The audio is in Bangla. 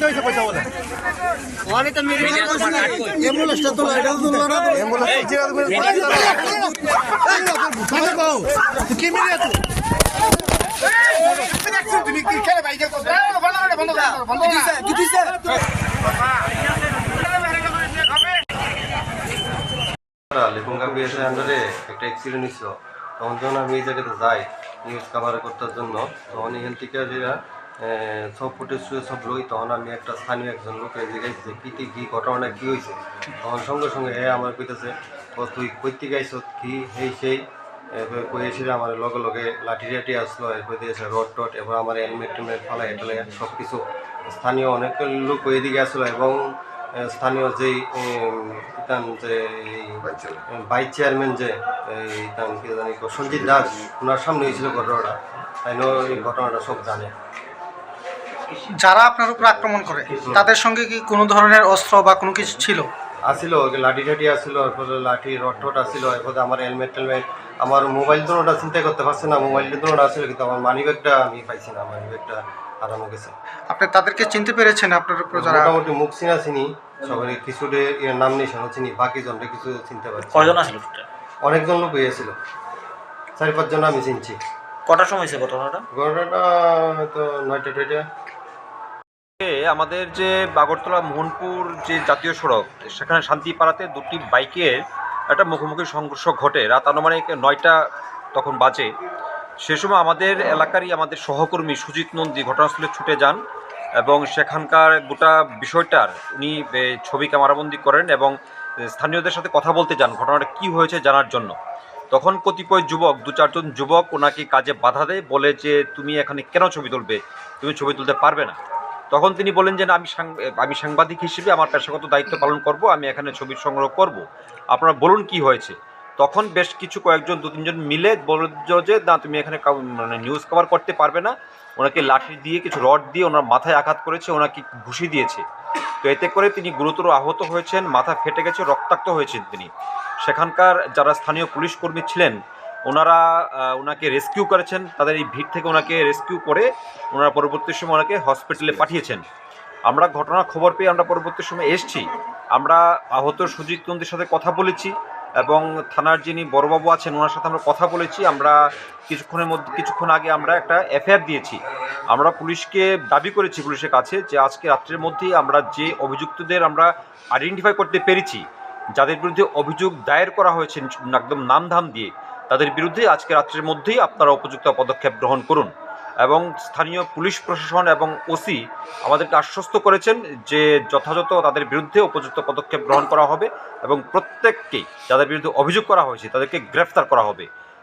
হয়েছে পয়সা বলে তুমি কি খেলে ভাই লেপুঙ্গা বিএসের আন্ডারে একটা অ্যাক্সিডেন্ট হয়েছিল। তখন যখন আমি এই জায়গাতে যাই নিউজ কভার করার জন্য, তখন এখান থেকে যেটা সব ফুটেজ সব লই, তখন আমি একটা স্থানীয় একজন লোকের জিজ্ঞাসা যে কী ঘটনাটা কী হয়েছে। তখন সঙ্গে সঙ্গে আমার কইতেছে তুই কইতে গাইছ কি সেই কই এসে আমার লগে লগে লাঠি টাঠি আসলো, এরপর দিয়েছে রড টড, এবার আমার হেলমেট টেলমেট ফালাই এটালে সব কিছু। স্থানীয় অনেক লোক এদিকে আসলো এবং স্থানীয় যেই ইতান যে ভাইস চেয়ারম্যান যে ইতান কি জানি সঞ্জিত দাস, ওনার সামনে হয়েছিল ঘটনাটা, তাই এই ঘটনাটা সব জানে। যারা আপনার উপর আক্রমণ করে তাদের সঙ্গে কি কোনো ধরনের অস্ত্র বা কোনো কিছু ছিল? আসিল লাঠি টাঠি আসিল, এরপরে লাঠি রড টড আসিল, এরপরে আমার হেলমেট টেলমেট, আমার মোবাইল দুটোটা চিন্তা করতে পারছে না, মোবাইল দুটোটা আসিল, কিন্তু আমার মানি ব্যাগটা আমি পাইছি না, মানি ব্যাগটা হারানো গেছে। আপনি তাদেরকে চিনতে পেরেছেন? আপনার উপর যারা মোটামুটি মুখ চিনা চিনি, সবাই কিছুটা নাম নিশানো চিনি, বাকি জনটা কিছু চিনতে পারছি। কয়জন আসলো? অনেকজন লোক হয়েছিল, 4-5 জন আমি চিনছি। কটার সময় হয়েছে ঘটনাটা? ঘটনাটা হয়তো 9টা 10টা। আমাদের যে আগরতলা মোহনপুর যে জাতীয় সড়ক, সেখানে শান্তিপাড়াতে দুটি বাইকের একটা মুখোমুখি সংঘর্ষ ঘটে। রাত আনুমানিক 9টা তখন বাজে। সে সময় আমাদের এলাকারই আমাদের সহকর্মী সুজিত নন্দী ঘটনাস্থলে ছুটে যান এবং সেখানকার গোটা বিষয়টার উনি ছবি ক্যামেরাবন্দি করেন এবং স্থানীয়দের সাথে কথা বলতে যান ঘটনাটা কী হয়েছে জানার জন্য। তখন কতিপয় যুবক, 2-4 জন যুবক ওনাকে কাজে বাধা দেয়, বলে যে তুমি এখানে কেন ছবি তুলবে, তুমি ছবি তুলতে পারবে না। তখন তিনি বলেন যে না, আমি সাংবাদিক হিসেবে আমার পেশাগত দায়িত্ব পালন করব, আমি এখানে ছবির সংগ্রহ করব, আপনারা বলুন কি হয়েছে। তখন বেশ কিছু কয়েকজন 2-3 জন মিলে বলল যে না, তুমি এখানে মানে নিউজ কভার করতে পারবে না। ওনাকে লাঠি দিয়ে, কিছু রড দিয়ে ওনার মাথায় আঘাত করেছে, ওনাকে ঘুষি দিয়েছে। তো এতে করে তিনি গুরুতর আহত হয়েছেন, মাথা ফেটে গেছে, রক্তাক্ত হয়েছেন তিনি। সেখানকার যারা স্থানীয় পুলিশ কর্মী ছিলেন ওনারা ওনাকে রেস্কিউ করেছেন, তাদের এই ভিড় থেকে ওনাকে রেস্কিউ করে ওনারা পরবর্তী সময় ওনাকে হসপিটালে পাঠিয়েছেন। আমরা ঘটনার খবর পেয়ে আমরা পরবর্তী সময় এসেছি, আমরা আহত সুজিত নন্দীর সাথে কথা বলেছি এবং থানার যিনি বড়বাবু আছেন ওনার সাথে আমরা কথা বলেছি। আমরা কিছুক্ষণ আগে আমরা একটা এফআইআর দিয়েছি। আমরা পুলিশকে দাবি করেছি পুলিশের কাছে যে আজকে রাত্রের মধ্যেই আমরা যে অভিযুক্তদের আমরা আইডেন্টিফাই করতে পেরেছি, যাদের বিরুদ্ধে অভিযোগ দায়ের করা হয়েছে একদম নামধাম দিয়ে, তাদের বিরুদ্ধে আজকে রাত্রের মধ্যেই আপনারা উপযুক্ত পদক্ষেপ গ্রহণ করুন। এবং স্থানীয় পুলিশ প্রশাসন এবং ওসি আমাদেরকে আশ্বস্ত করেছেন যে যথাযথ তাদের বিরুদ্ধে উপযুক্ত পদক্ষেপ গ্রহণ করা হবে এবং প্রত্যেককেই যাদের বিরুদ্ধে অভিযোগ করা হয়েছে তাদেরকে গ্রেফতার করা হবে।